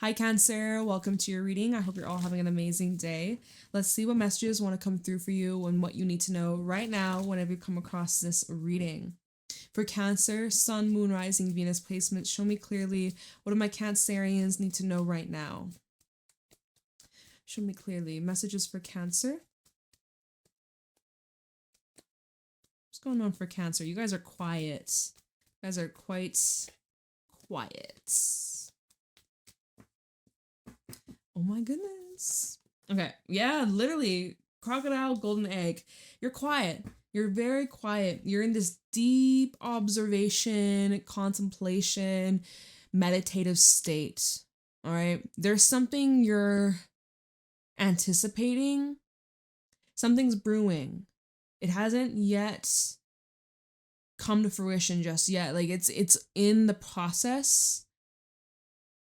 Hi Cancer, welcome to your reading. I hope you're all having an amazing day. Let's see what messages want to come through for you and what you need to know right now whenever you come across this reading. For Cancer, Sun, Moon, Rising, Venus placements, show me clearly what do my Cancerians need to know right now. Show me clearly. Messages for Cancer. What's going on for Cancer? You guys are quiet. You guys are quite quiet. Oh my goodness. Okay. Yeah, literally. Crocodile, golden egg. You're quiet. You're very quiet. You're in this deep observation, contemplation, meditative state. All right. There's something you're anticipating. Something's brewing. It hasn't yet come to fruition just yet. Like it's in the process.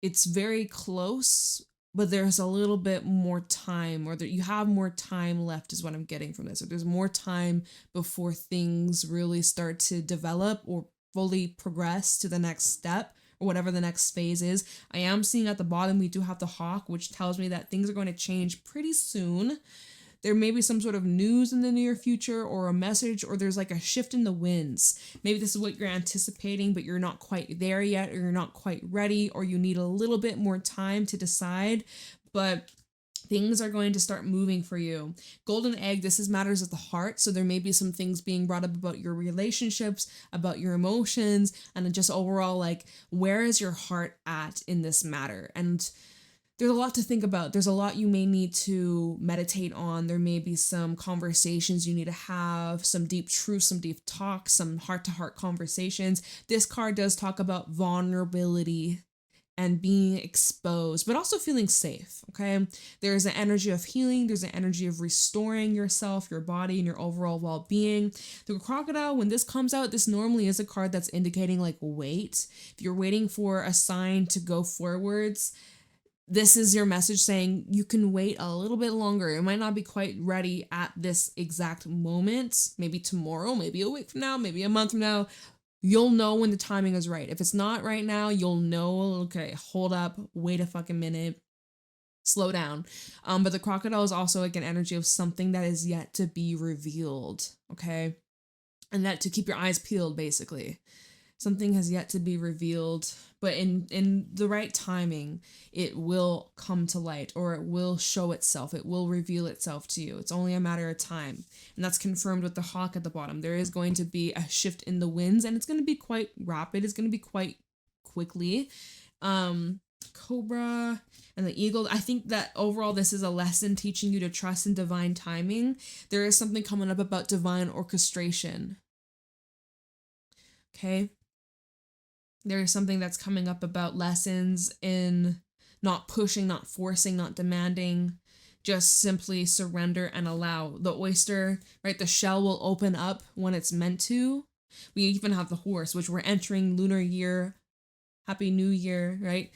It's very close, but there's a little bit more time, or that you have more time left is what I'm getting from this. So there's more time before things really start to develop or fully progress to the next step or whatever the next phase is. I am seeing at the bottom we do have the hawk, which tells me that things are going to change pretty soon. There may be some sort of news in the near future or a message, or there's like a shift in the winds. Maybe this is what you're anticipating, but you're not quite there yet, or you're not quite ready, or you need a little bit more time to decide. But things are going to start moving for you. Golden egg, this is matters of the heart. So there may be some things being brought up about your relationships, about your emotions, and just overall, like, where is your heart at in this matter? And there's a lot to think about. There's a lot you may need to meditate on. There may be some conversations you need to have, some deep truth, some deep talk, some heart-to-heart conversations. This card does talk about vulnerability and being exposed, but also feeling safe, okay? There's an energy of healing. There's an energy of restoring yourself, your body, and your overall well-being. The crocodile, when this comes out, this normally is a card that's indicating like wait. If you're waiting for a sign to go forwards, this is your message saying you can wait a little bit longer. It might not be quite ready at this exact moment. Maybe tomorrow, maybe a week from now, maybe a month from now. You'll know when the timing is right. If it's not right now, you'll know, okay, hold up, wait a fucking minute, slow down. But the crocodile is also like an energy of something that is yet to be revealed, okay? And that to keep your eyes peeled, basically. Something has yet to be revealed, but in the right timing, it will come to light, or it will show itself. It will reveal itself to you. It's only a matter of time. And that's confirmed with the hawk at the bottom. There is going to be a shift in the winds, and it's going to be quite rapid. It's going to be quite quickly. Cobra and the eagle. I think that overall this is a lesson teaching you to trust in divine timing. There is something coming up about divine orchestration. Okay? There is something that's coming up about lessons in not pushing, not forcing, not demanding, just simply surrender and allow. The oyster, right? The shell will open up when it's meant to. We even have the horse, which we're entering lunar year. Happy New Year, right?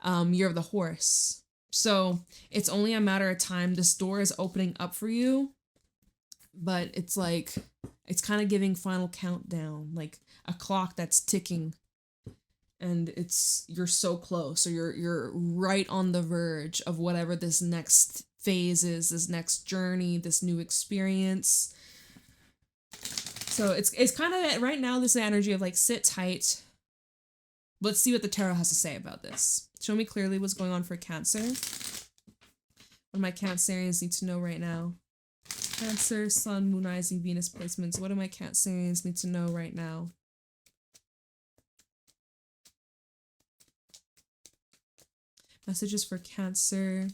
Year of the horse. So it's only a matter of time. This door is opening up for you, but it's like, it's kind of giving final countdown, like a clock that's ticking. And you're so close, or you're right on the verge of whatever this next phase is, this next journey, this new experience. So it's kind of right now this energy of like sit tight. Let's see what the tarot has to say about this. Show me clearly what's going on for Cancer. What do my Cancerians need to know right now? Cancer, Sun, Moon, Rising, Venus placements. What do my Cancerians need to know right now? Messages for Cancer.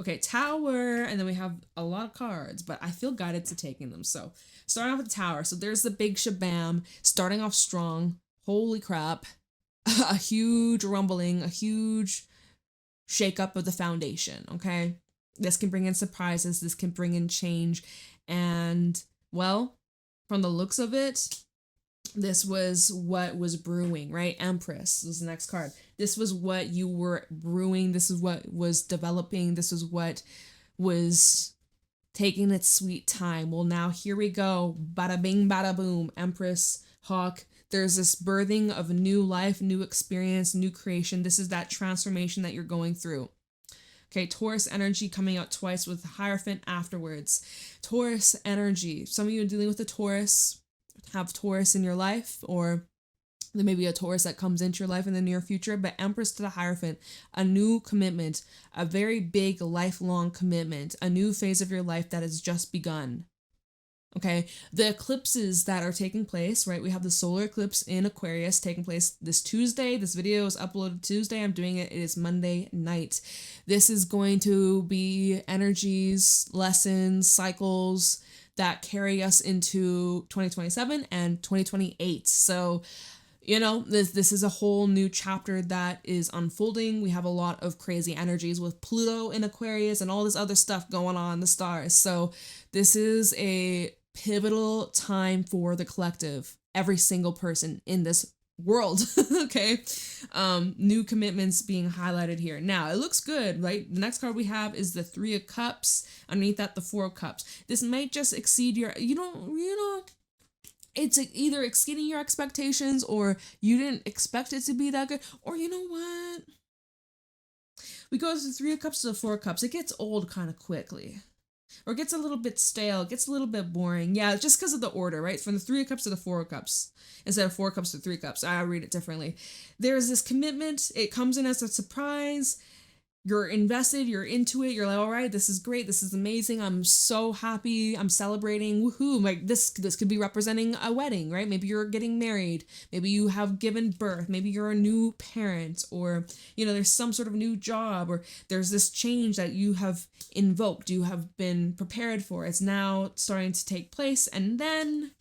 Okay, Tower, and then we have a lot of cards, but I feel guided to taking them. So, starting off with the Tower. So there's the big shabam, starting off strong. Holy crap. A huge rumbling, a huge shakeup of the foundation, okay? This can bring in surprises, this can bring in change, and, well, from the looks of it, this was what was brewing, right? Empress was the next card. This was what you were brewing. This is what was developing. This is what was taking its sweet time. Well, now here we go. Bada bing, bada boom. Empress Hawk. There's this birthing of new life, new experience, new creation. This is that transformation that you're going through. Okay, Taurus energy coming out twice with the Hierophant afterwards. Taurus energy. Some of you are dealing with a Taurus, have Taurus in your life, or there may be a Taurus that comes into your life in the near future, but Empress to the Hierophant, a new commitment, a very big lifelong commitment, a new phase of your life that has just begun. Okay, the eclipses that are taking place, right? We have the solar eclipse in Aquarius taking place this Tuesday. This video is uploaded Tuesday. I'm doing it. It is Monday night. This is going to be energies, lessons, cycles that carry us into 2027 and 2028. So, you know, this is a whole new chapter that is unfolding. We have a lot of crazy energies with Pluto in Aquarius and all this other stuff going on in the stars. So this is a pivotal time for the collective, every single person in this world. Okay, new commitments being highlighted here. Now it looks good, right? The next card we have is the Three of Cups. Underneath that, the Four of Cups. This might just exceed your, it's either exceeding your expectations, or you didn't expect it to be that good, or you know what, we go to the Three of Cups to the Four of Cups. It gets old kind of quickly, or gets a little bit stale, gets a little bit boring. Yeah, just because of the order, right? From the Three of Cups to the Four of Cups instead of Four of Cups to Three Cups. I read it differently. There's this commitment. It comes in as a surprise. You're invested, you're into it, you're like, all right, this is great, this is amazing, I'm so happy, I'm celebrating, woohoo, like this could be representing a wedding, right? Maybe you're getting married, maybe you have given birth, maybe you're a new parent, or, you know, there's some sort of new job, or there's this change that you have invoked, you have been prepared for, it's now starting to take place, and then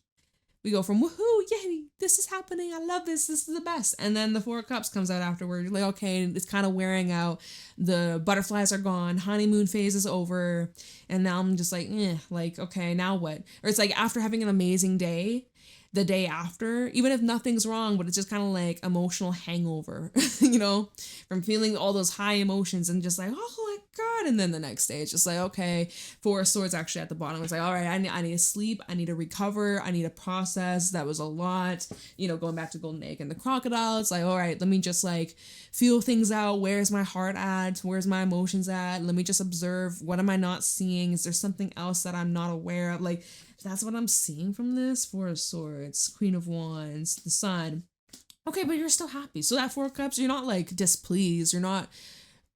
we go from woohoo, yay, this is happening, I love this is the best. And then the Four of Cups comes out afterward. You're like, okay, it's kind of wearing out. The butterflies are gone, honeymoon phase is over. And now I'm just like, like, okay, now what? Or it's like after having an amazing day, the day after, even if nothing's wrong, but it's just kind of like emotional hangover, you know, from feeling all those high emotions and just like, oh my God. And then the next day, it's just like, okay, Four of Swords actually at the bottom. It's like, all right, I need to sleep. I need to recover. I need to process. That was a lot, you know, going back to Golden Egg and the Crocodile. It's like, all right, let me just like feel things out. Where's my heart at? Where's my emotions at? Let me just observe. What am I not seeing? Is there something else that I'm not aware of? Like, that's what I'm seeing from this. Four of Swords, Queen of Wands, the Sun. Okay, but you're still happy. So that Four of Cups, you're not like displeased. You're not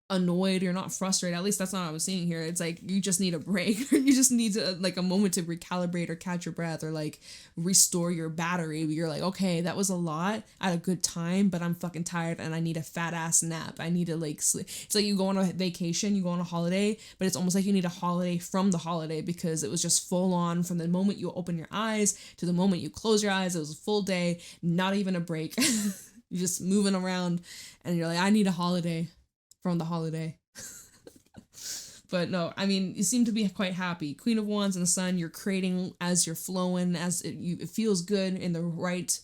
annoyed. You're not frustrated. At least that's not what I was seeing here. It's like you just need a break. You just need to like a moment to recalibrate or catch your breath or like restore your battery. You're like, okay, that was a lot. I had a good time, but I'm fucking tired and I need a fat ass nap. I need to like sleep. It's like you go on a vacation, you go on a holiday, but it's almost like you need a holiday from the holiday because it was just full on from the moment you open your eyes to the moment you close your eyes. It was a full day, not even a break. You're just moving around and you're like, I need a holiday from the holiday. But no, I mean, you seem to be quite happy. Queen of Wands and the Sun, you're creating as you're flowing, as it feels good in the right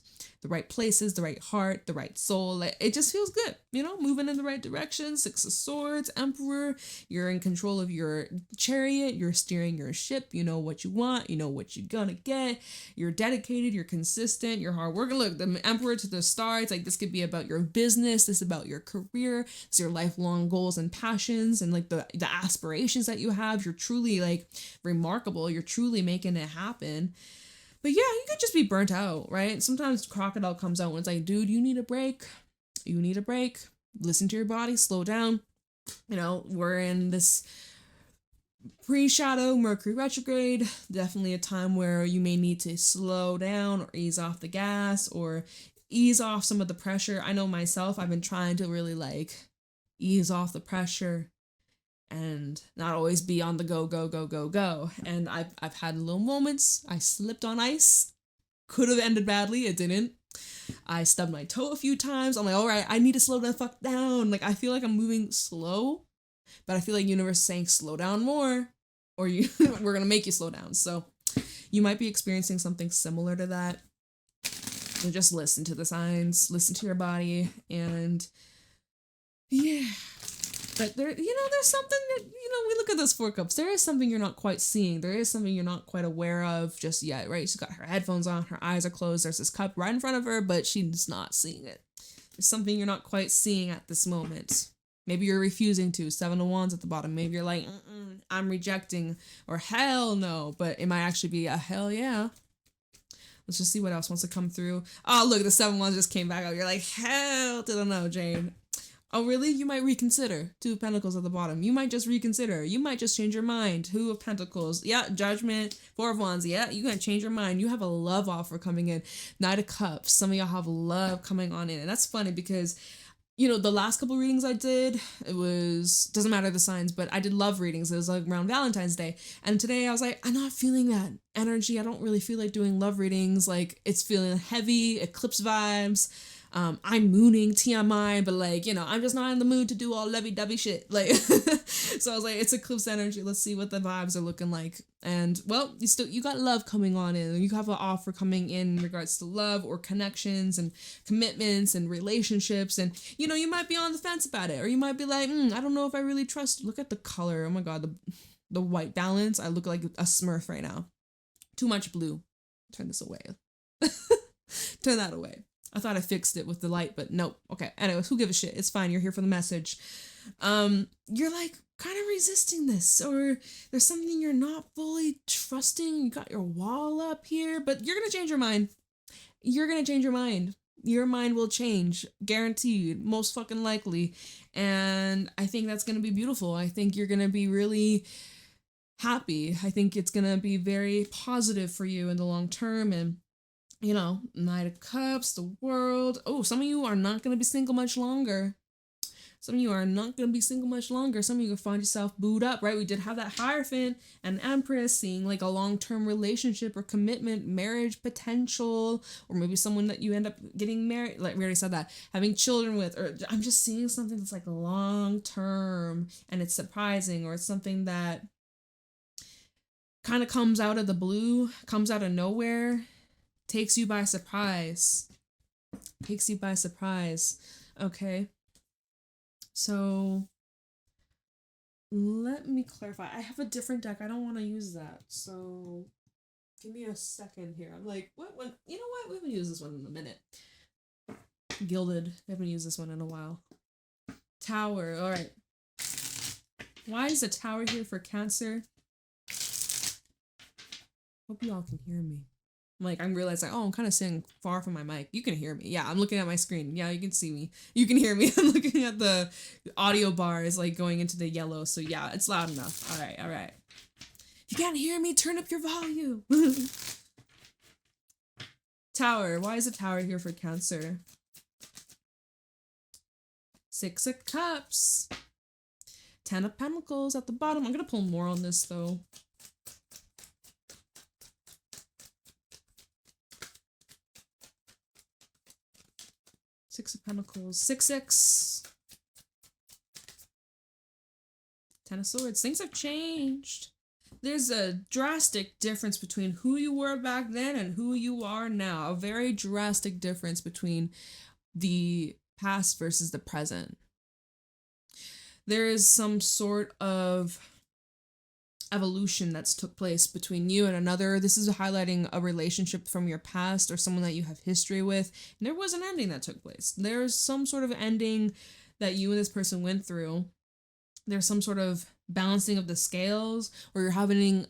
places, the right heart, the right soul. It just feels good, you know, moving in the right direction. Six of Swords, Emperor, you're in control of your chariot, you're steering your ship, you know what you want, you know what you're gonna get, you're dedicated, you're consistent, you're hardworking. Look, the Emperor to the star, it's like this could be about your business, this is about your career, it's your lifelong goals and passions and like the aspirations that you have. You're truly like remarkable, you're truly making it happen. But yeah, you could just be burnt out, right? Sometimes Crocodile comes out and it's like, dude, you need a break. You need a break. Listen to your body, slow down. You know, we're in this pre-shadow Mercury retrograde. Definitely a time where you may need to slow down or ease off the gas or ease off some of the pressure. I know myself, I've been trying to really like ease off the pressure and not always be on the go, go, go, go, go. And I've had little moments. I slipped on ice. Could have ended badly. It didn't. I stubbed my toe a few times. I'm like, all right, I need to slow the fuck down. Like, I feel like I'm moving slow, but I feel like universe is saying slow down more or we're going to make you slow down. So you might be experiencing something similar to that. So just listen to the signs, listen to your body, and yeah. But there, there's something that, we look at those 4 cups. There is something you're not quite seeing. There is something you're not quite aware of just yet, right? She's got her headphones on, her eyes are closed. There's this cup right in front of her, but she's not seeing it. There's something you're not quite seeing at this moment. Maybe you're refusing to. 7 of Wands at the bottom. Maybe you're like, I'm rejecting, or hell no. But it might actually be a hell yeah. Let's just see what else wants to come through. Oh, look, the 7 of Wands just came back up. You're like, hell to the no, Jane. Oh, really? You might reconsider. 2 of Pentacles at the bottom. You might just reconsider. You might just change your mind. 2 of Pentacles. Yeah, Judgment. 4 of Wands. Yeah, you're going to change your mind. You have a love offer coming in. 9 of Cups. Some of y'all have love coming on in. And that's funny because, the last couple readings I did, doesn't matter the signs, but I did love readings. It was like around Valentine's Day. And today I was like, I'm not feeling that energy. I don't really feel like doing love readings. Like, it's feeling heavy, eclipse vibes. I'm mooning TMI, but I'm just not in the mood to do all lovey-dovey shit. So I was like, it's eclipse energy. Let's see what the vibes are looking like. And well, you got love coming on in. You have an offer coming in regards to love or connections and commitments and relationships. And you might be on the fence about it, or you might be like, I don't know if I really trust. Look at the color. Oh my God, the white balance. I look like a Smurf right now. Too much blue. Turn this away. Turn that away. I thought I fixed it with the light, but nope. Okay. Anyways, who gives a shit? It's fine. You're here for the message. You're like kind of resisting this, or there's something you're not fully trusting. You got your wall up here, but you're going to change your mind. You're going to change your mind. Your mind will change. Guaranteed. Most fucking likely. And I think that's going to be beautiful. I think you're going to be really happy. I think it's going to be very positive for you in the long term. And Knight of Cups, the World. Oh, some of you are not going to be single much longer. Some of you are not going to be single much longer. Some of you will find yourself booed up, right? We did have that Hierophant and Empress, seeing like a long-term relationship or commitment, marriage potential, or maybe someone that you end up getting married, like we already said that, having children with, or I'm just seeing something that's like long-term and it's surprising, or it's something that kind of comes out of the blue, comes out of nowhere, takes you by surprise. Takes you by surprise. Okay. So let me clarify. I have a different deck. I don't want to use that. So give me a second here. I'm like, what? You know what? We haven't used this one in a minute. Gilded. I haven't used this one in a while. Tower. All right. Why is the Tower here for Cancer? Hope you all can hear me. I'm realizing, I'm kind of sitting far from my mic. You can hear me. Yeah, I'm looking at my screen. Yeah, you can see me. You can hear me. I'm looking at the audio bar is going into the yellow. So yeah, it's loud enough. All right. If you can't hear me, turn up your volume. Tower. Why is the Tower here for Cancer? 6 of Cups. 10 of Pentacles at the bottom. I'm going to pull more on this though. Six of Pentacles, 6-6. 10 of Swords. Things have changed. There's a drastic difference between who you were back then and who you are now. A very drastic difference between the past versus the present. There is some sort of evolution that's took place between you and another. This is highlighting a relationship from your past or someone that you have history with. And there was an ending that took place. There's some sort of ending that you and this person went through. There's some sort of balancing of the scales, or you're having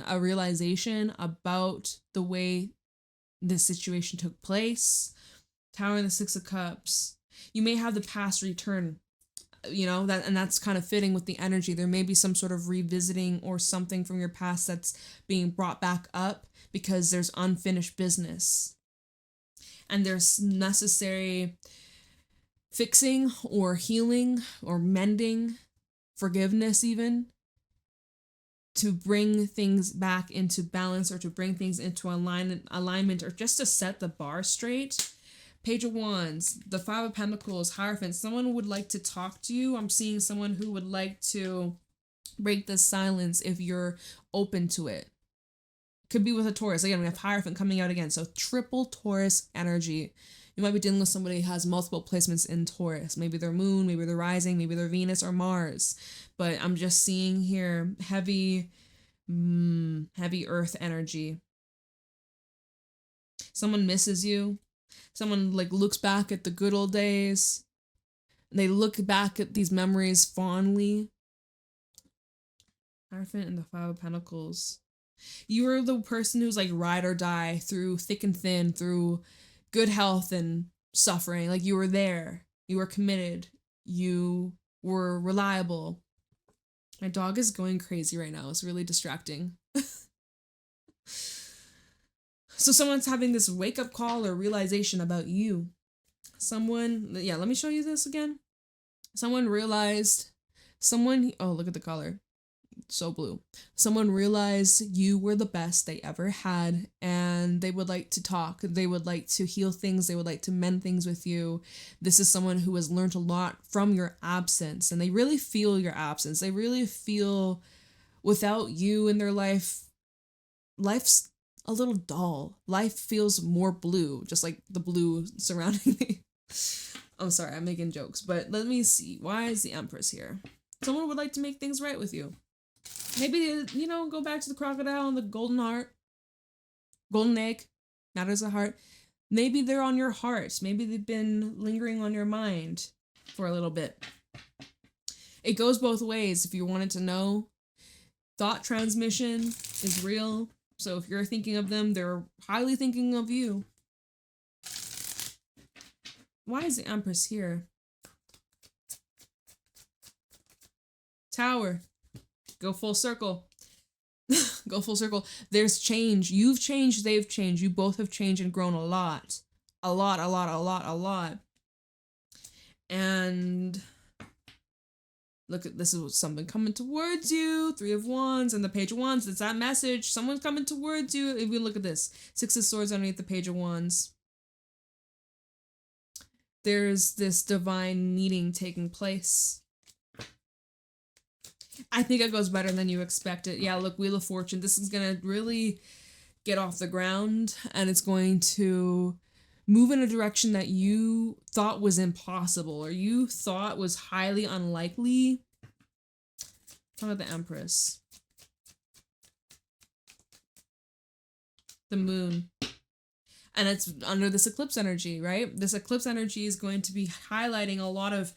a realization about the way this situation took place. Tower and the 6 of Cups. You may have the past return. That's kind of fitting with the energy. There may be some sort of revisiting or something from your past that's being brought back up because there's unfinished business. And there's necessary fixing or healing or mending, forgiveness even, to bring things back into balance or to bring things into alignment or just to set the bar straight. Page of Wands, the 5 of Pentacles, Hierophant. Someone would like to talk to you. I'm seeing someone who would like to break the silence if you're open to it. Could be with a Taurus. Again, we have Hierophant coming out again. So triple Taurus energy. You might be dealing with somebody who has multiple placements in Taurus. Maybe their moon, maybe their rising, maybe their Venus or Mars. But I'm just seeing here heavy earth energy. Someone misses you. Someone like looks back at the good old days. They look back at these memories fondly. Hierophant and the Five of Pentacles. You are the person who's like ride or die through thick and thin, through good health and suffering. Like you were there. You were committed. You were reliable. My dog is going crazy right now. It's really distracting. So someone's having this wake-up call or realization about you. Someone, yeah, let me show you this again. Someone realized, oh, look at the color. So blue. Someone realized you were the best they ever had, and they would like to talk. They would like to heal things. They would like to mend things with you. This is someone who has learned a lot from your absence, and they really feel your absence. They really feel without you in their life, life's a little dull. Life feels more blue, just like the blue surrounding me. I'm sorry, I'm making jokes, but let me see. Why is the Empress here? Someone would like to make things right with you. Maybe, go back to the crocodile and the golden heart. Golden egg. Matters of heart. Maybe they're on your heart. Maybe they've been lingering on your mind for a little bit. It goes both ways. If you wanted to know, thought transmission is real. So if you're thinking of them, they're highly thinking of you. Why is the Empress here? Tower. Go full circle. Go full circle. There's change. You've changed, they've changed. You both have changed and grown a lot. A lot. And look at this is something coming towards you. 3 of Wands and the Page of Wands. It's that message. Someone's coming towards you. If we look at this. 6 of Swords underneath the Page of Wands. There's this divine meeting taking place. I think it goes better than you expected. Yeah, look, Wheel of Fortune. This is going to really get off the ground, and it's going to move in a direction that you thought was impossible or you thought was highly unlikely. Talk about the Empress. The Moon. And it's under this eclipse energy, right? This eclipse energy is going to be highlighting a lot of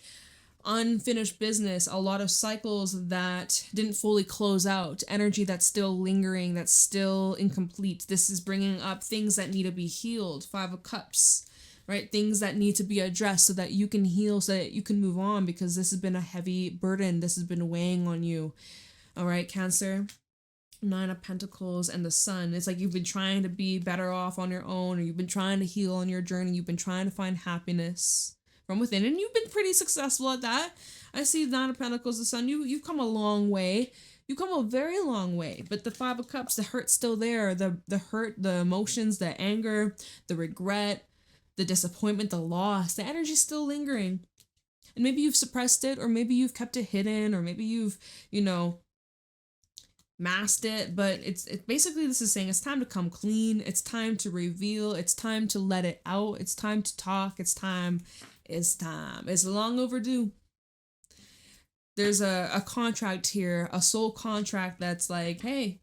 unfinished business, a lot of cycles that didn't fully close out, energy that's still lingering, that's still incomplete. This is bringing up things that need to be healed. 5 of Cups, right? Things that need to be addressed so that you can heal, so that you can move on, because this has been a heavy burden. This has been weighing on you. All right, Cancer. 9 of Pentacles and the Sun. It's like you've been trying to be better off on your own, or you've been trying to heal on your journey. You've been trying to find happiness from within, and you've been pretty successful at that. I see 9 of Pentacles, the Sun. You've come a long way. You've come a very long way. But the 5 of Cups, the hurt's still there. The hurt, the emotions, the anger, the regret, the disappointment, the loss, the energy's still lingering. And maybe you've suppressed it, or maybe you've kept it hidden, or maybe you've, masked it. But it's basically, this is saying it's time to come clean. It's time to reveal. It's time to let it out. It's time to talk. It's time. It's long overdue. There's a contract here, a soul contract that's like, hey,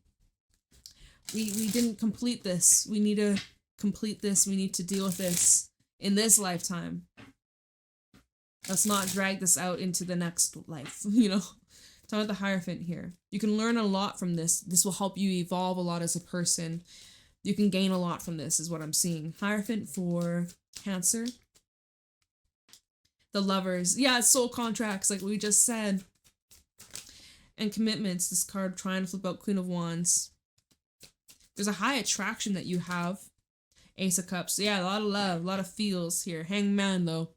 we didn't complete this. We need to complete this. We need to deal with this in this lifetime. Let's not drag this out into the next life, Talk about the Hierophant here. You can learn a lot from this. This will help you evolve a lot as a person. You can gain a lot from this, is what I'm seeing. Hierophant for Cancer. The Lovers. Yeah, soul contracts, like we just said. And commitments. This card trying to flip out Queen of Wands. There's a high attraction that you have. Ace of Cups. Yeah, a lot of love, a lot of feels here. Hangman, though.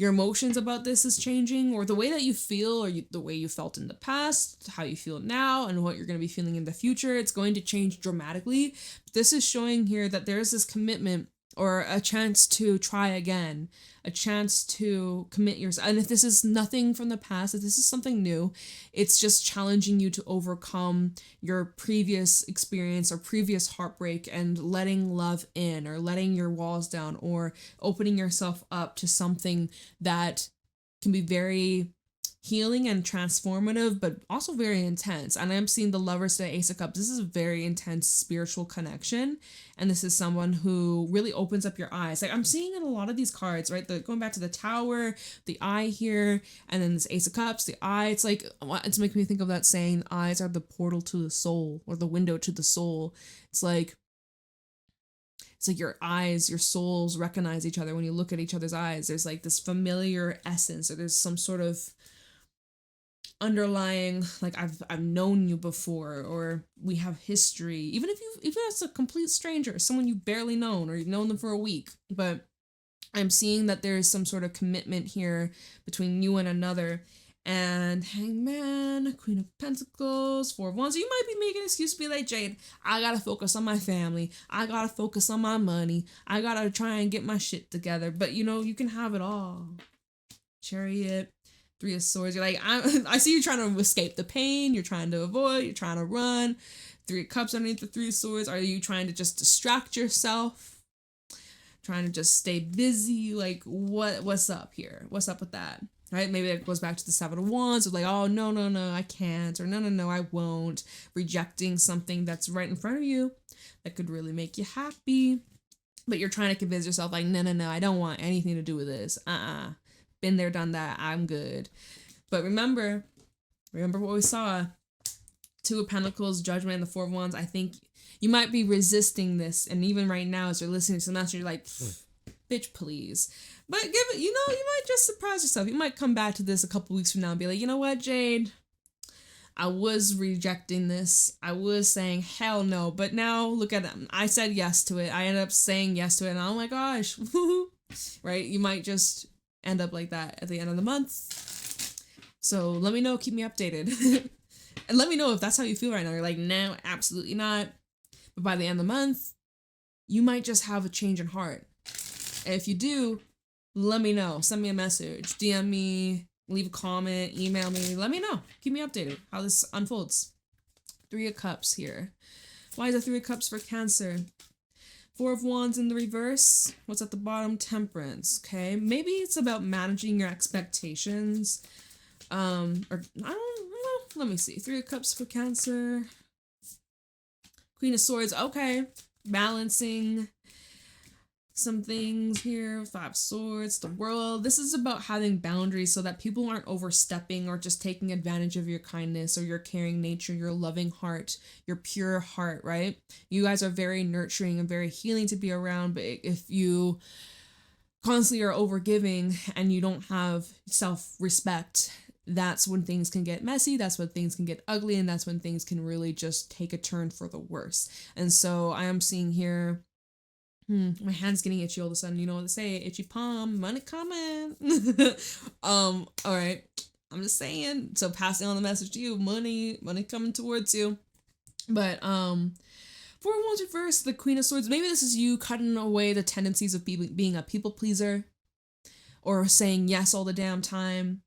Your emotions about this is changing, or the way that you feel, or the way you felt in the past, how you feel now, and what you're going to be feeling in the future. It's going to change dramatically. This is showing here that there's this commitment or a chance to try again, a chance to commit yourself. And if this is nothing from the past, if this is something new, it's just challenging you to overcome your previous experience or previous heartbreak and letting love in, or letting your walls down, or opening yourself up to something that can be very healing and transformative, but also very intense. And I'm seeing the Lovers to the Ace of Cups. This is a very intense spiritual connection, and this is someone who really opens up your eyes. Like I'm seeing in a lot of these cards, right? Going back to the Tower, the Eye here, and then this Ace of Cups, the Eye. It's like, it's making me think of that saying, eyes are the portal to the soul, or the window to the soul. It's like your eyes, your souls recognize each other when you look at each other's eyes. There's like this familiar essence, or there's some sort of underlying, like I've known you before, or we have history, even if it's a complete stranger, someone you've barely known, or you've known them for a week. But I'm seeing that there is some sort of commitment here between you and another. And Hangman, Queen of Pentacles, Four of Wands. You might be making an excuse to be like, Jade, I gotta focus on my family, I gotta focus on my money, I gotta try and get my shit together. But you can have it all. Chariot, Three of Swords. You're like, I see you trying to escape the pain. You're trying to avoid. You're trying to run. Three of Cups underneath the Three of Swords. Are you trying to just distract yourself? Trying to just stay busy? Like, what's up here? What's up with that? Right? Maybe it goes back to the Seven of Wands. It's like, oh, no, I can't. Or no, I won't. Rejecting something that's right in front of you that could really make you happy. But you're trying to convince yourself, like, no, I don't want anything to do with this. Been there, done that. I'm good. But remember what we saw. Two of Pentacles, Judgment, and the Four of Wands. I think you might be resisting this, and even right now as you're listening to the message, you're like, bitch, please. But give it, you might just surprise yourself. You might come back to this a couple weeks from now and be like, you know what, Jade? I was rejecting this. I was saying hell no, but now look at it. I said yes to it. I ended up saying yes to it, and oh my gosh, right? You might just end up like that at the end of the month. So let me know, keep me updated. And let me know if that's how you feel right now. You're like, no, absolutely not. But by the end of the month, you might just have a change in heart. And if you do, let me know. Send me a message, DM me, leave a comment, email me. Let me know. Keep me updated how this unfolds. Three of Cups here. Why is it Three of Cups for Cancer? Four of Wands in the reverse. What's at the bottom? Temperance. Okay, maybe it's about managing your expectations. Or I don't know. Let me see. Three of Cups for Cancer. Queen of Swords. Okay, balancing some things here. Five of Swords, the World. This is about having boundaries so that people aren't overstepping or just taking advantage of your kindness or your caring nature, your loving heart, your pure heart, right? You guys are very nurturing and very healing to be around, but if you constantly are overgiving and you don't have self-respect, that's when things can get messy, that's when things can get ugly, and that's when things can really just take a turn for the worse. And so I am seeing here, my hand's getting itchy all of a sudden. You know what they say, itchy palm, money coming. All right. I'm just saying. So passing on the message to you, money coming towards you. But Four of Wands reverse, the Queen of Swords. Maybe this is you cutting away the tendencies of being a people pleaser or saying yes all the damn time.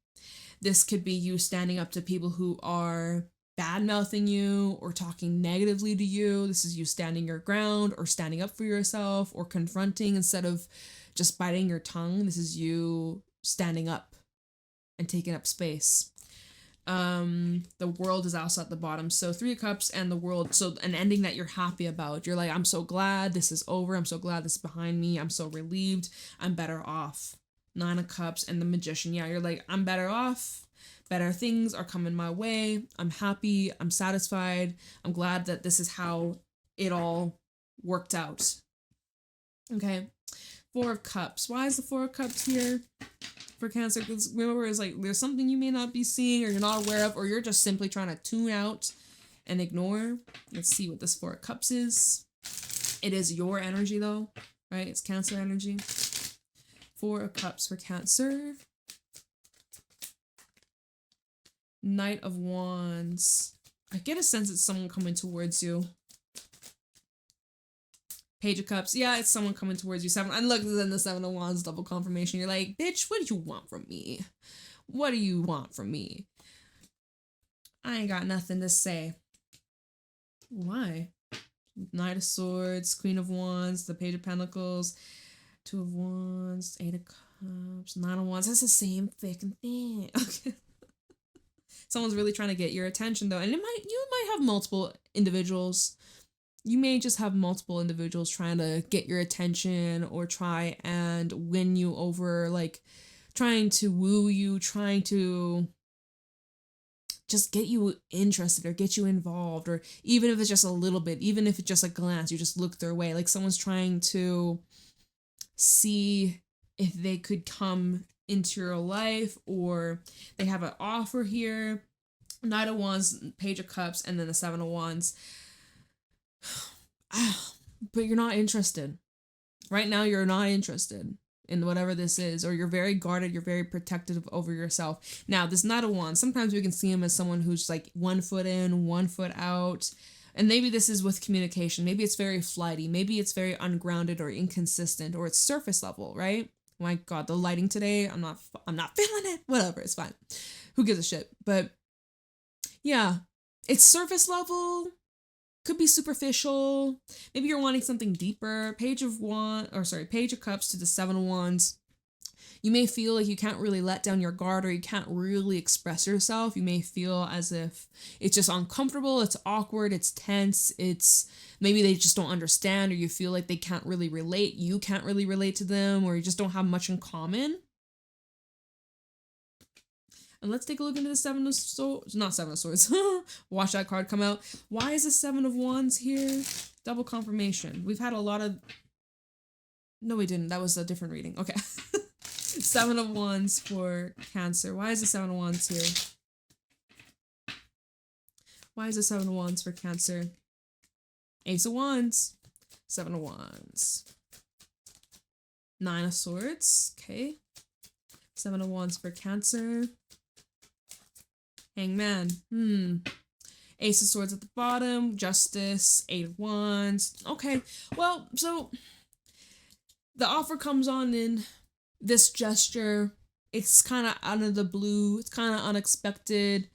This could be you standing up to people who are bad-mouthing you or talking negatively to you. This is you standing your ground or standing up for yourself or confronting instead of just biting your tongue. This is you standing up and taking up space. The World is also at the bottom. So Three of Cups and the World. So an ending that you're happy about. You're like, I'm so glad this is over. I'm so glad this is behind me. I'm so relieved. I'm better off. Nine of Cups and the Magician. Yeah, you're like, I'm better off. Better things are coming my way. I'm happy. I'm satisfied. I'm glad that this is how it all worked out. Okay. Four of Cups. Why is the Four of Cups here for Cancer? Because remember, it's like there's something you may not be seeing or you're not aware of, or you're just simply trying to tune out and ignore. Let's see what this Four of Cups is. It is your energy though, right? It's Cancer energy. Four of Cups for Cancer. Knight of Wands. I get a sense it's someone coming towards you. Page of Cups. Yeah, it's someone coming towards you. Seven. And look, then the Seven of Wands, double confirmation. You're like, bitch, what do you want from me? What do you want from me? I ain't got nothing to say. Why? Knight of Swords, Queen of Wands, the Page of Pentacles, Two of Wands, Eight of Cups, Nine of Wands. That's the same freaking thing. Okay. Someone's really trying to get your attention though. And you might have multiple individuals. You may just have multiple individuals trying to get your attention or try and win you over, like trying to woo you, trying to just get you interested or get you involved, or even if it's just a little bit, even if it's just a glance, you just look their way. Like someone's trying to see if they could come into your life, or they have an offer here. Knight of Wands, Page of Cups, and then the Seven of Wands. But you're not interested. Right now, you're not interested in whatever this is, or you're very guarded, you're very protective over yourself. Now, this Knight of Wands, sometimes we can see him as someone who's like 1 foot in, 1 foot out. And maybe this is with communication. Maybe it's very flighty. Maybe it's very ungrounded or inconsistent, or it's surface level, right? My God, the lighting today, I'm not feeling it. Whatever, it's fine. Who gives a shit? But yeah, it's surface level. Could be superficial. Maybe you're wanting something deeper. Page of Cups to the Seven of Wands. You may feel like you can't really let down your guard, or you can't really express yourself. You may feel as if it's just uncomfortable, it's awkward, it's tense, it's maybe they just don't understand, or you feel like they can't really relate. You can't really relate to them, or you just don't have much in common. And let's take a look into the Seven of Swords. Not Seven of Swords. Watch that card come out. Why is the Seven of Wands here? Double confirmation. We've had a lot of... No, we didn't. That was a different reading. Okay. Seven of Wands for Cancer. Why is the Seven of Wands here? Why is the Seven of Wands for Cancer? Ace of Wands. Seven of Wands. Nine of Swords. Okay. Seven of Wands for Cancer. Hangman. Ace of Swords at the bottom. Justice. Eight of Wands. Okay. Well, so the offer comes on in this gesture. It's kind of out of the blue. It's kind of unexpected.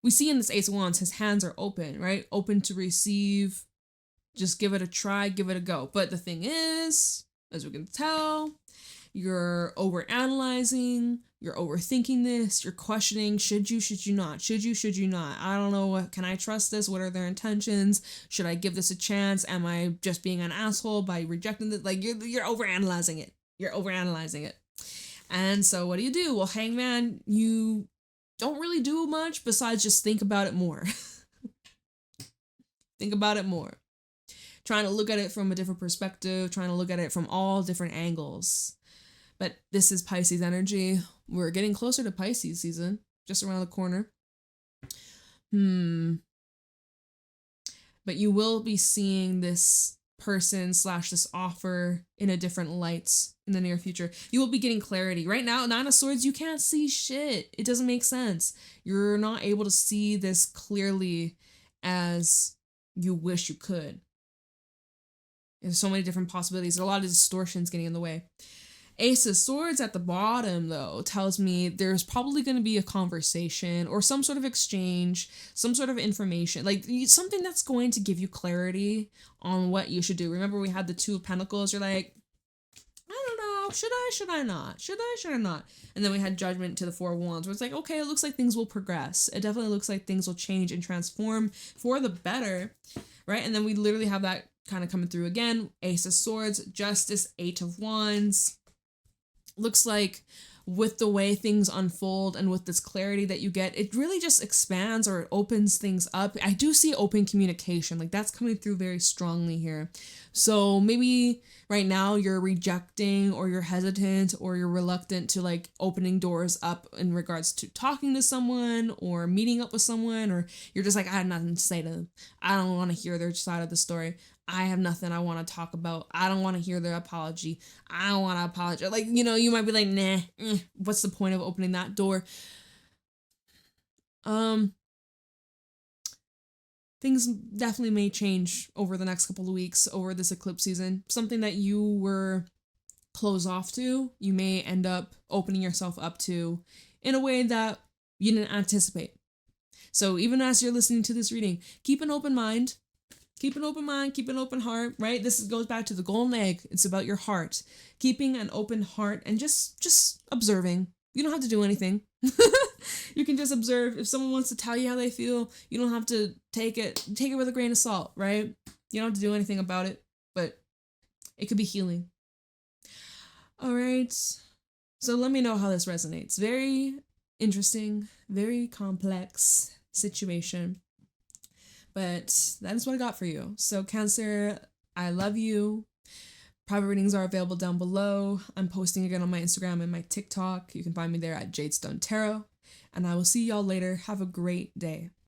We see in this Ace of Wands, his hands are open, right? Open to receive. Just give it a try, give it a go. But the thing is, as we can tell, you're overanalyzing, you're overthinking this, you're questioning, should you not? Should you not? I don't know, can I trust this? What are their intentions? Should I give this a chance? Am I just being an asshole by rejecting it? Like, you're overanalyzing it. You're overanalyzing it. And so what do? Well, Hangman, you don't really do much besides just think about it more. Think about it more. Trying to look at it from a different perspective, trying to look at it from all different angles. But this is Pisces energy. We're getting closer to Pisces season, just around the corner. But you will be seeing this person / this offer in a different light in the near future. You will be getting clarity. Right now, Nine of Swords, you can't see shit. It doesn't make sense. You're not able to see this clearly as you wish you could. There's so many different possibilities. There's a lot of distortions getting in the way. Ace of Swords at the bottom, though, tells me there's probably going to be a conversation or some sort of exchange, some sort of information, like something that's going to give you clarity on what you should do. Remember, we had the Two of Pentacles. You're like, I don't know, should I not? Should I not? And then we had Judgment to the Four of Wands, where it's like, okay, it looks like things will progress. It definitely looks like things will change and transform for the better, right? And then we literally have that kind of coming through again. Ace of Swords, Justice, Eight of Wands. Looks like with the way things unfold and with this clarity that you get, it really just expands or it opens things up. I do see open communication, like that's coming through very strongly here. So maybe right now you're rejecting, or you're hesitant, or you're reluctant to like opening doors up in regards to talking to someone or meeting up with someone, or you're just like, I have nothing to say to them. I don't want to hear their side of the story. I have nothing I want to talk about. I don't want to hear their apology. I don't want to apologize. Like, you know, you might be like, nah, what's the point of opening that door? things definitely may change over the next couple of weeks, over this eclipse season. Something that you were closed off to, you may end up opening yourself up to in a way that you didn't anticipate. So even as you're listening to this reading, keep an open mind. Keep an open mind, keep an open heart, right? This goes back to the golden egg. It's about your heart. Keeping an open heart and just observing. You don't have to do anything. You can just observe. If someone wants to tell you how they feel, you don't have to take it with a grain of salt, right? You don't have to do anything about it, but it could be healing. All right. So let me know how this resonates. Very interesting, very complex situation. But that is what I got for you. So Cancer, I love you. Private readings are available down below. I'm posting again on my Instagram and my TikTok. You can find me there at JadeStoneTarot. And I will see y'all later. Have a great day.